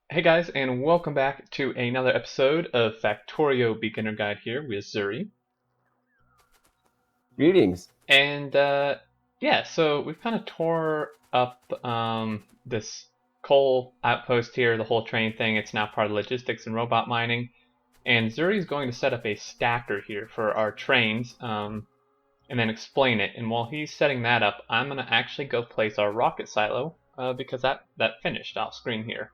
Hey guys, and welcome back to another episode of Factorio Beginner Guide here with Zuri. Greetings. And yeah, so we've kind of tore up this coal outpost here, the whole train thing. It's now part of logistics and robot mining. And Zuri's going to set up a stacker here for our trains and then explain it. And while he's setting that up, I'm going to actually go place our rocket silo because that finished off screen here.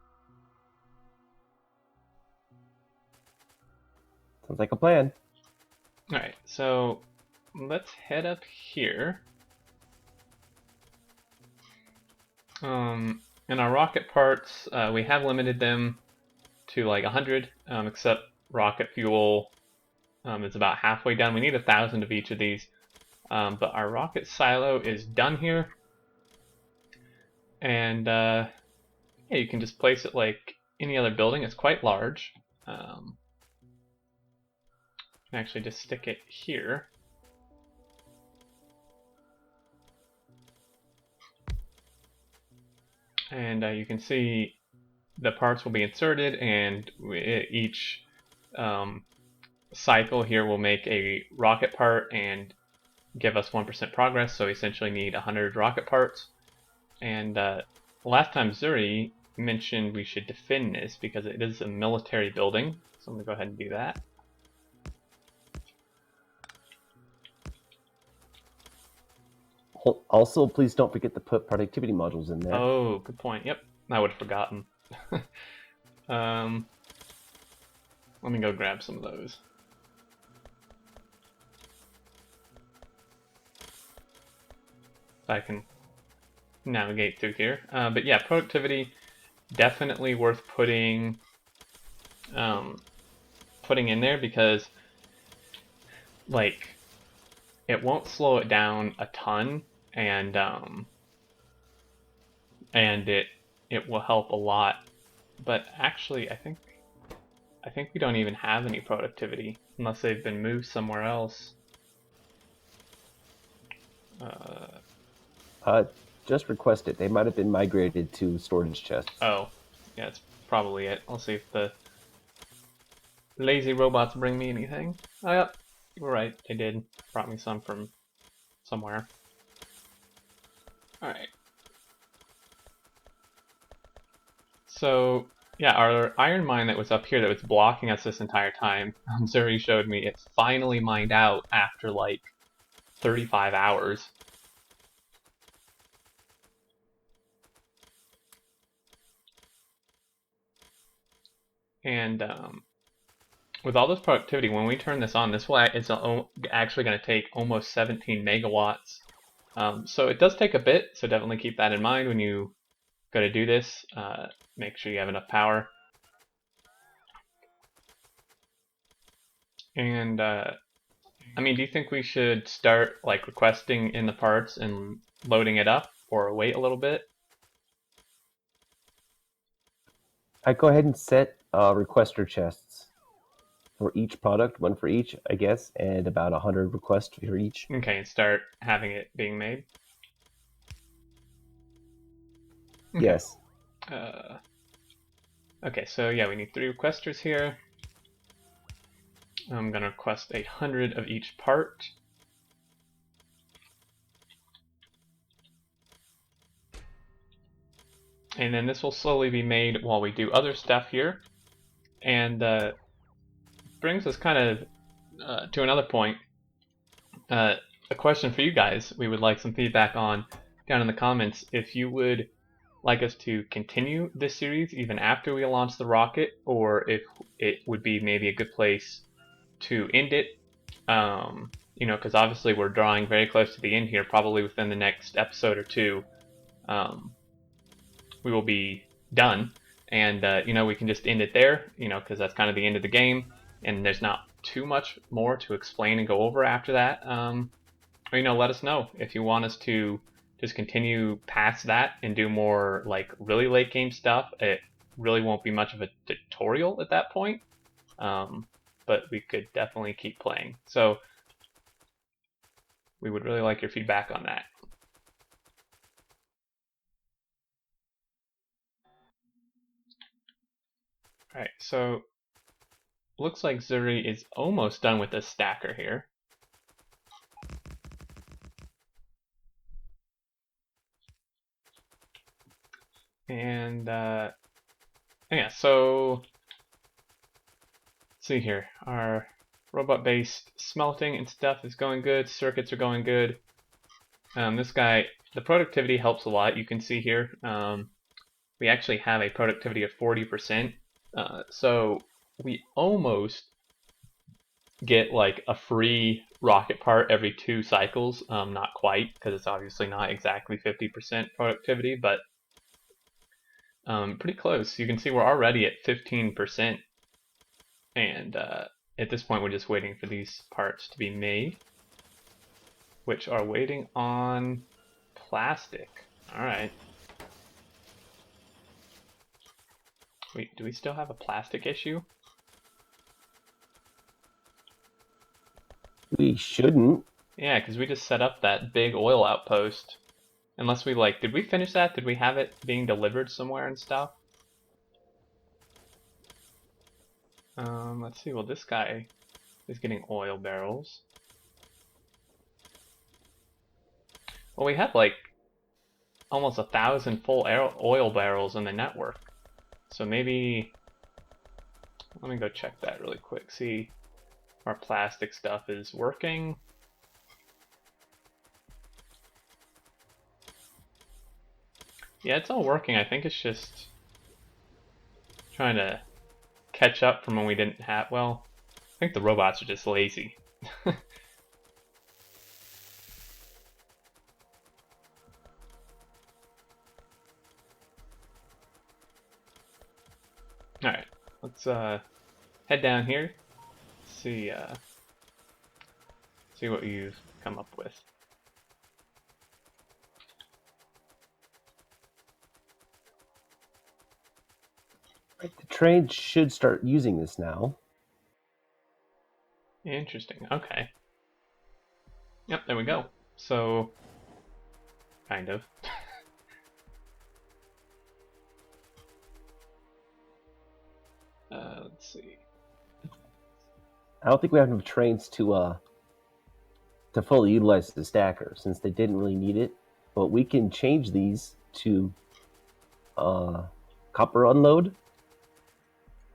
Sounds like a plan. Alright, so let's head up here. In our rocket parts, we have limited them to like 100, except rocket fuel is about halfway done. We need 1,000 of each of these, but our rocket silo is done here. And yeah, you can just place it like any other building. It's quite large. You can actually just stick it here. And you can see the parts will be inserted, and each cycle here will make a rocket part and give us 1% progress, so we essentially need 100 rocket parts. And last time Zuri mentioned we should defend this because it is a military building, so I'm going to go ahead and do that. Also, please don't forget to put productivity modules in there. Oh, good point. Yep, I would have forgotten. Let me go grab some of those. I can navigate through here. But yeah, productivity, definitely worth putting in there because like it won't slow it down a ton, and it will help a lot. But actually, I think we don't even have any productivity unless they've been moved somewhere else. Just request it. They might have been migrated to storage chests. Oh, yeah, that's probably it. I'll see if the lazy robots bring me anything. Oh, yep, you were right. They did. Brought me some from somewhere. Alright. So, yeah, our iron mine that was up here that was blocking us this entire time, Zuri showed me it finally mined out after like 35 hours. And with all this productivity, when we turn this on, it's actually going to take almost 17 megawatts. So it does take a bit, so definitely keep that in mind when you go to do this. Make sure you have enough power. And I mean, do you think we should start like requesting in the parts and loading it up, or wait a little bit? I go ahead and set requester chests for each product, one for each, I guess, and about 100 requests for each. Okay, and start having it being made. Okay. Yes. Okay, so yeah, we need 3 requesters here. I'm gonna request 100 of each part. And then this will slowly be made while we do other stuff here. And brings us kind of to another point. A question for you guys we would like some feedback on down in the comments. If you would like us to continue this series even after we launch the rocket, or if it would be maybe a good place to end it. You know, because obviously we're drawing very close to the end here. Probably within the next episode or two, we will be done, and you know, we can just end it there. You know, because that's kind of the end of the game, and there's not too much more to explain and go over after that. Or you know, let us know if you want us to just continue past that and do more like really late game stuff. It really won't be much of a tutorial at that point. But we could definitely keep playing. So we would really like your feedback on that. Alright, so looks like Zuri is almost done with this stacker here. And yeah, so let's see here. Our robot-based smelting and stuff is going good. Circuits are going good. This guy, the productivity helps a lot. You can see here, we actually have a productivity of 40%. So we almost get like a free rocket part every 2 cycles. Not quite, because it's obviously not exactly 50% productivity, but pretty close. You can see we're already at 15%. And at this point, we're just waiting for these parts to be made, which are waiting on plastic. All right. Wait, do we still have a plastic issue? We shouldn't. Yeah, because we just set up that big oil outpost. Unless we like, did we finish that? Did we have it being delivered somewhere and stuff? Let's see. Well, this guy is getting oil barrels. Well, we have like almost 1,000 full oil barrels in the network. So maybe, let me go check that really quick. See if our plastic stuff is working. Yeah, it's all working. I think it's just trying to catch up from when we didn't have, well, I think the robots are just lazy. Alright, let's head down here, see see what you've come up with. The train should start using this now. Interesting, okay. Yep, there we go. So, kind of. Let's see. I don't think we have enough trains to fully utilize the stacker since they didn't really need it. But we can change these to copper unload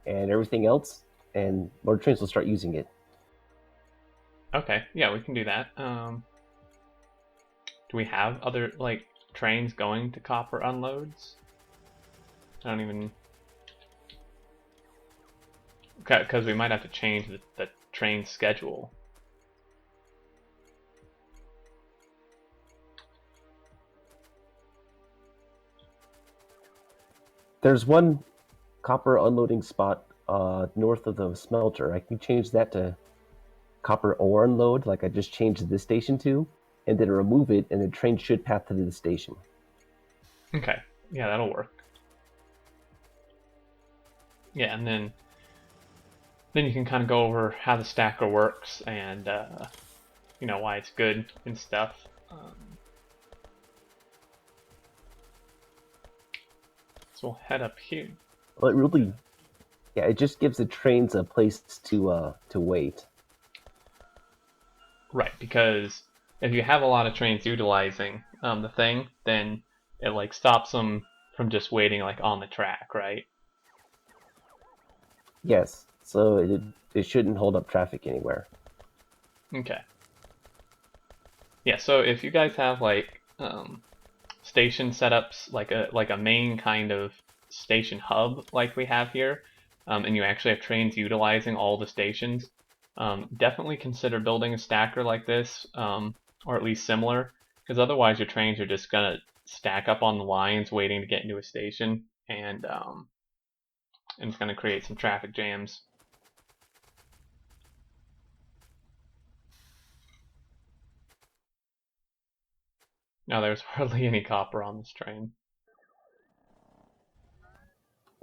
and everything else, and more trains will start using it. Okay, yeah, we can do that. Do we have other, like, trains going to copper unloads? I don't even... Because we might have to change the train schedule. There's one copper unloading spot north of the smelter. I can change that to copper ore unload, like I just changed this station to, and then remove it, and the train should path to the station. Okay, yeah, that'll work. Yeah, and then you can kind of go over how the stacker works and you know, why it's good and stuff. So we'll head up here. Well, it really, yeah, it just gives the trains a place to wait. Right, because if you have a lot of trains utilizing the thing, then it like stops them from just waiting like on the track, right? Yes, so it shouldn't hold up traffic anywhere. Okay. Yeah, so if you guys have like station setups, like a main kind of station hub like we have here, and you actually have trains utilizing all the stations, definitely consider building a stacker like this, or at least similar, because otherwise your trains are just gonna stack up on the lines waiting to get into a station, and it's gonna create some traffic jams. Now there's hardly any copper on this train.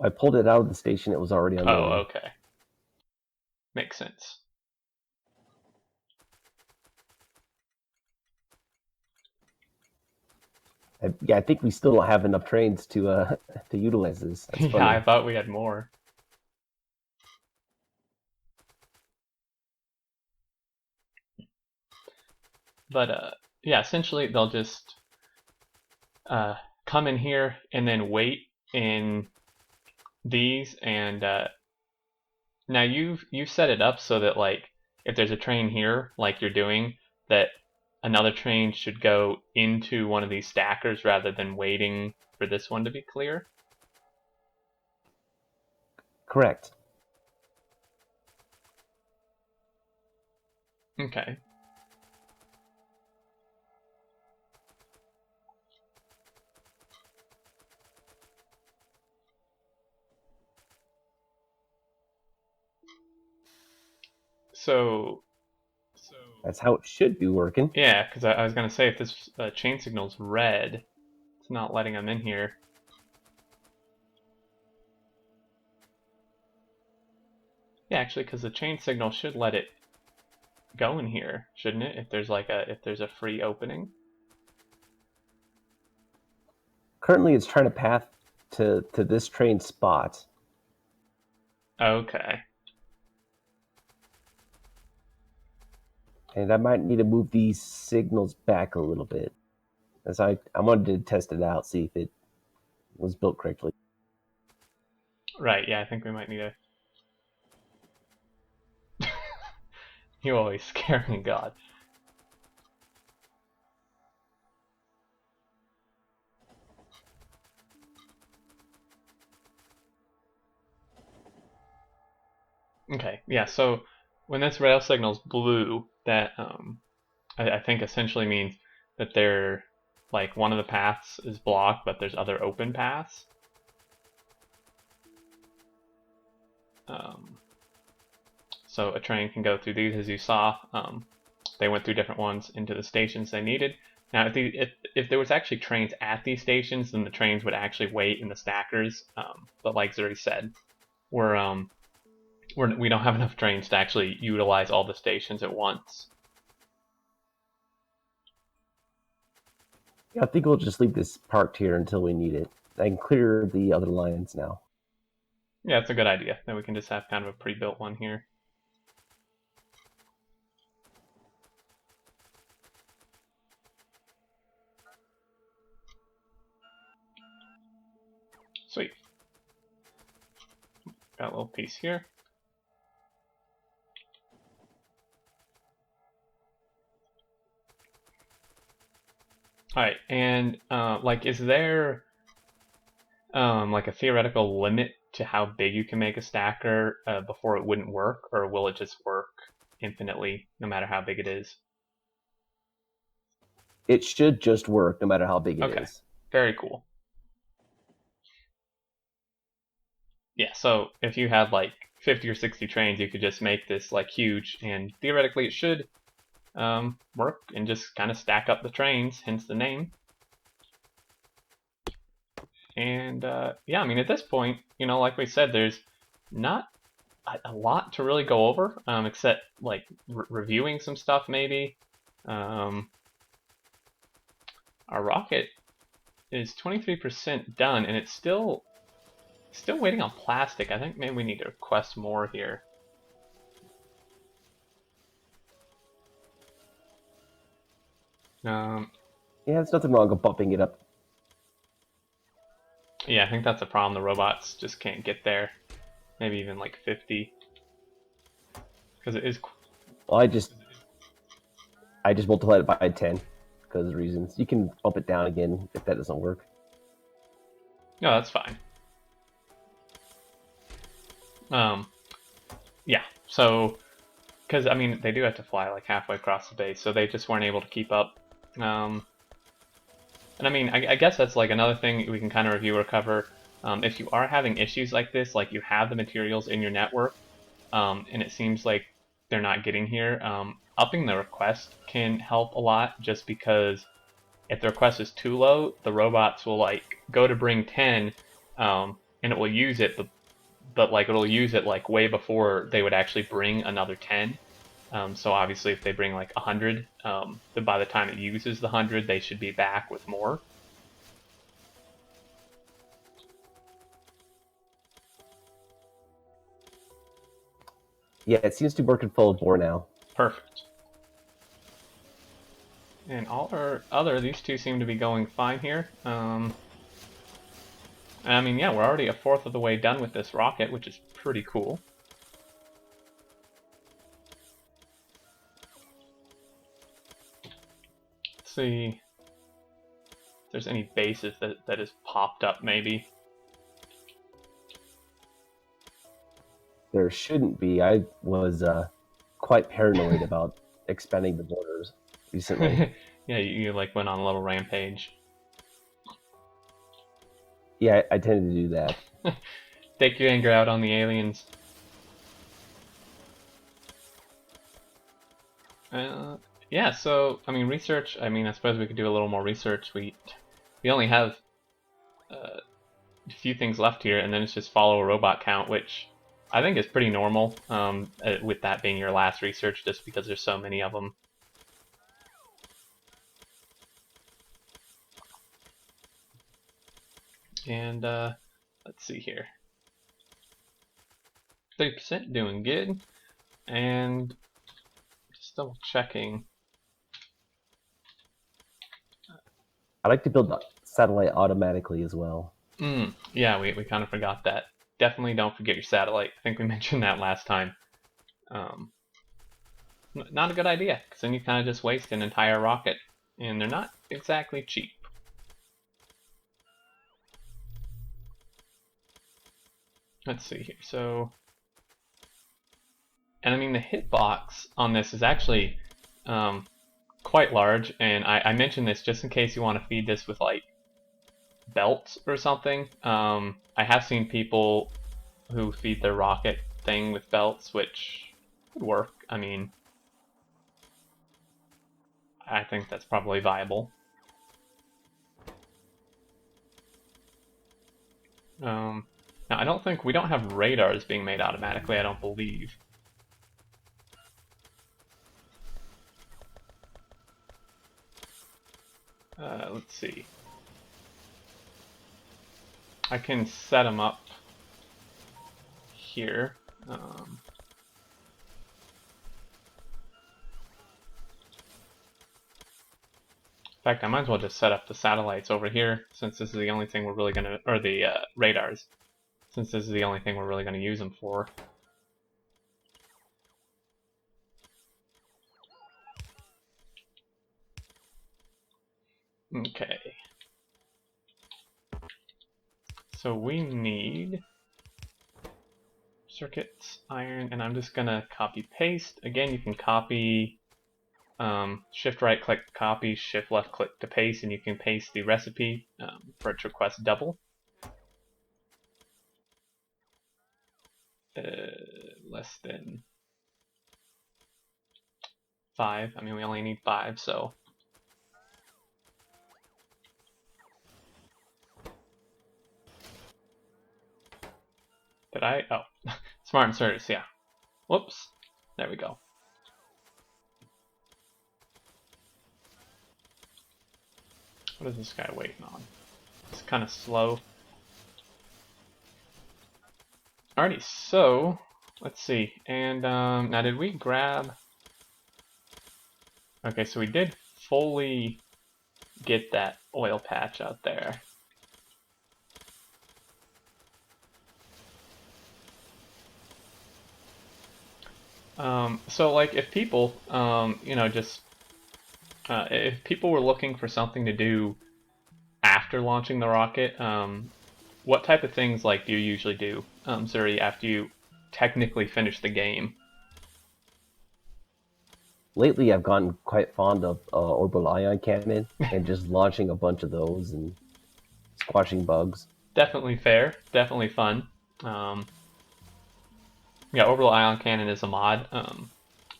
I pulled it out of the station; it was already unloaded. Oh, okay. Makes sense. Yeah, I think we still don't have enough trains to to utilize this. That's Yeah, funny. I thought we had more. But yeah, essentially they'll just come in here and then wait in these, and now you've set it up so that like if there's a train here, like you're doing, that another train should go into one of these stackers rather than waiting for this one to be clear. Correct. Okay. So That's how it should be working. yeah, because I was gonna say if this chain signal's red, it's not letting them in here. Yeah, actually, because the chain signal should let it go in here, shouldn't it? If there's a free opening. Currently, it's trying to path to this train spot. Okay. And I might need to move these signals back a little bit. As I wanted to test it out, see if it was built correctly. Right, yeah, I think we might need a... You always scare me, God. Okay, yeah, so when this rail signal's blue, that I think essentially means that they're like one of the paths is blocked, but there's other open paths. So a train can go through these, as you saw. They went through different ones into the stations they needed. Now, if there was actually trains at these stations, then the trains would actually wait in the stackers. But like Zuri said, we don't have enough trains to actually utilize all the stations at once. Yeah, I think we'll just leave this parked here until we need it. I can clear the other lines now. Yeah, it's a good idea. Then we can just have kind of a pre-built one here. Sweet. Got a little piece here. All right, and like, is there like a theoretical limit to how big you can make a stacker before it wouldn't work, or will it just work infinitely no matter how big it is? It should just work no matter how big it is. Very cool. Yeah, so if you had like 50 or 60 trains, you could just make this like huge, and theoretically it should work and just kind of stack up the trains, hence the name. And yeah, I mean, at this point, you know, like we said, there's not a lot to really go over, except like reviewing some stuff maybe. Our rocket is 23% done, and it's still waiting on plastic. I think maybe we need to request more here. Yeah, there's nothing wrong with bumping it up. Yeah, I think that's a problem. The robots just can't get there. Maybe even like 50, because it is. Well, I just multiplied it by 10 because of reasons. You can bump it down again if that doesn't work. No, that's fine. Yeah. So, because I mean, they do have to fly like halfway across the base, so they just weren't able to keep up. And I mean, I guess that's like another thing we can kind of review or cover. If you are having issues like this, like you have the materials in your network, and it seems like they're not getting here, upping the request can help a lot, just because if the request is too low, the robots will like go to bring 10, and it will use it, but like it'll use it like way before they would actually bring another 10. So obviously, if they bring like 100, then by the time it uses the 100, they should be back with more. Yeah, it seems to be working full bore now. Perfect. And all our other, these two seem to be going fine here. I mean, yeah, we're already a fourth of the way done with this rocket, which is pretty cool. Let's see if there's any bases that has popped up, maybe. There shouldn't be. I was quite paranoid about expanding the borders recently. Yeah, you like went on a little rampage. Yeah, I tend to do that. Take your anger out on the aliens. Yeah, so, I mean, research, I mean, I suppose we could do a little more research. We only have a few things left here, and then it's just follow a robot count, which I think is pretty normal, with that being your last research, just because there's so many of them. And, let's see here. 30% doing good, and just double checking. I like to build the satellite automatically as well. Yeah, we kind of forgot that. Definitely don't forget your satellite. I think we mentioned that last time. Not a good idea, because then you kind of just waste an entire rocket, and they're not exactly cheap. Let's see here. So, and I mean the hitbox on this is actually quite large, and I mentioned this just in case you want to feed this with like belts or something. I have seen people who feed their rocket thing with belts, which would work. I mean, I think that's probably viable. Now, I don't think we don't have radars being made automatically, I don't believe. Let's see. I can set them up here. In fact, I might as well just set up the satellites over here, since this is the only thing we're really gonna, or the radars, since this is the only thing we're really gonna use them for. Okay. So we need circuits, iron, and I'm just gonna copy paste. Again, you can copy, shift right click copy, shift left click to paste, and you can paste the recipe for its request double. Less than 5. I mean, we only need 5, so. Did I? Oh, smart inserts, yeah. Whoops. There we go. What is this guy waiting on? It's kind of slow. Alrighty, so let's see. And now, did we grab? Okay, so we did fully get that oil patch out there. So like if people, you know, just if people were looking for something to do after launching the rocket, what type of things like do you usually do, Zuri, after you technically finish the game? Lately, I've gotten quite fond of orbital ion cannon and just launching a bunch of those and squashing bugs. Definitely fair, definitely fun. Um, yeah, orbital ion cannon is a mod.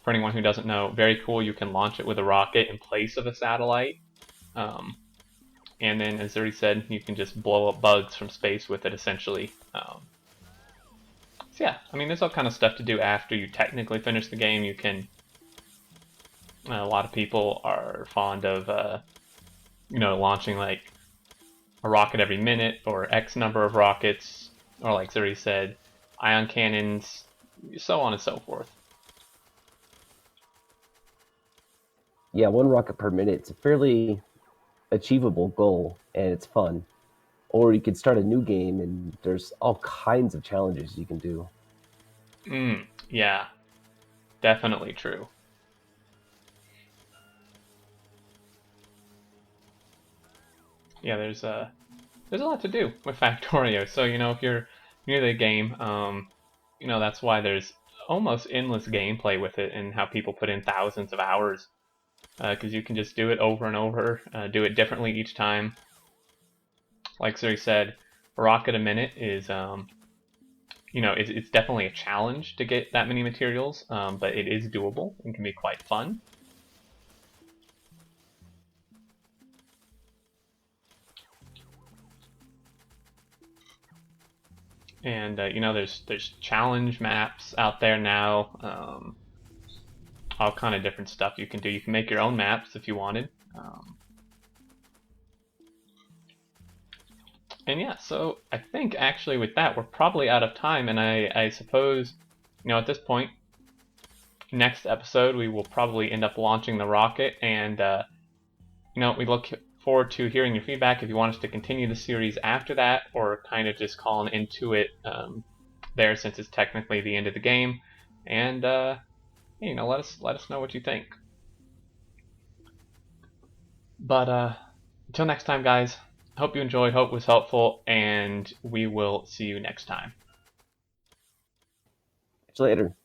For anyone who doesn't know, very cool. You can launch it with a rocket in place of a satellite. Um, and then, as Zuri said, you can just blow up bugs from space with it, essentially. So yeah, I mean, there's all kind of stuff to do after you technically finish the game. You can. A lot of people are fond of, you know, launching like a rocket every minute or X number of rockets, or like Zuri said, ion cannons, so on and so forth. Yeah, 1 rocket per minute. It's a fairly achievable goal, and it's fun. Or you could start a new game, and there's all kinds of challenges you can do. Yeah, definitely true. Yeah, there's a lot to do with Factorio. So if you're new to the game, that's why there's almost endless gameplay with it, and how people put in thousands of hours, because you can just do it over and over, do it differently each time. Like Zuri said, a rocket a minute is it's definitely a challenge to get that many materials, but it is doable and can be quite fun. And there's challenge maps out there now, all kind of different stuff you can do. You can make your own maps if you wanted. And yeah, so I think actually with that we're probably out of time, and I suppose at this point, next episode we will probably end up launching the rocket, and we look forward to hearing your feedback if you want us to continue the series after that, or kind of just call an end to it there, since it's technically the end of the game. And let us know what you think. But until next time, guys, hope you enjoyed, hope it was helpful, and we will see you next time. Catch you later.